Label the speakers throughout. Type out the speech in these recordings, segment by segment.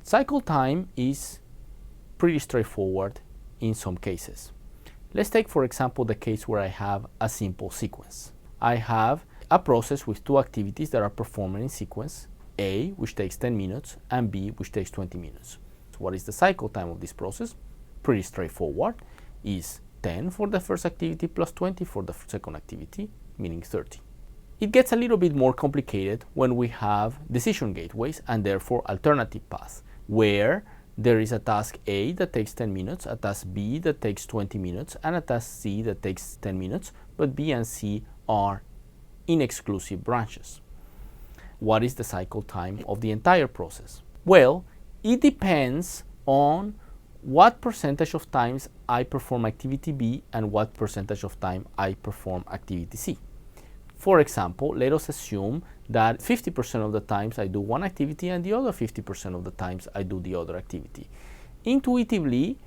Speaker 1: Cycle time is pretty straightforward in some cases. Let's take, for example, the case where I have a simple sequence. I have a process with two activities that are performed in sequence, A, which takes 10 minutes, and B, which takes 20 minutes. So what is the cycle time of this process? Pretty straightforward. Is 10 for the first activity plus 20 for the second activity, meaning 30. It gets a little bit more complicated when we have decision gateways and therefore alternative paths, where there is a task A that takes 10 minutes, a task B that takes 20 minutes, and a task C that takes 10 minutes, but B and C are inexclusive branches. What is the cycle time of the entire process? Well, it depends on what percentage of times I perform activity B and what percentage of time I perform activity C. For example, let us assume that 50% of the times I do one activity and the other 50% of the times I do the other activity. Intuitively,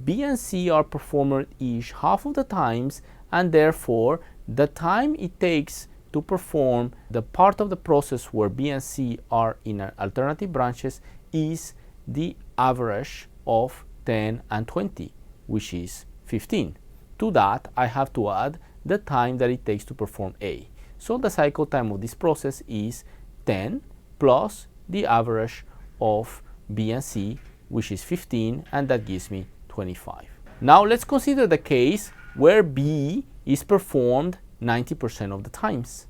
Speaker 1: B and C are performed each half of the times, and therefore the time it takes to perform the part of the process where B and C are in alternative branches is the average of 10 and 20, which is 15. To that, I have to add the time that it takes to perform A. So the cycle time of this process is 10 plus the average of B and C, which is 15, and that gives me 25. Now let's consider the case where B is performed 90% of the times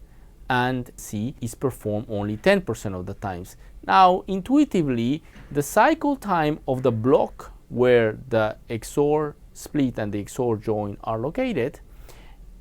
Speaker 1: and C is performed only 10% of the times. Now, intuitively, the cycle time of the block where the XOR split and the XOR join are located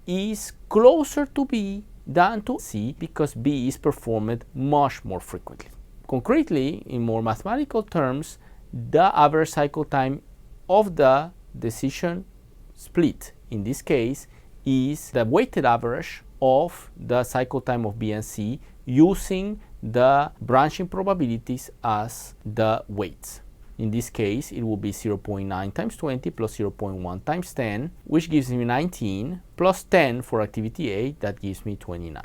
Speaker 1: is closer to B than to C, because B is performed much more frequently. Concretely, in more mathematical terms, the average cycle time of the decision split in this case is the weighted average of the cycle time of B and C using the branching probabilities as the weights. In this case, it will be 0.9 times 20 plus 0.1 times 10, which gives me 19, plus 10 for activity A, that gives me 29.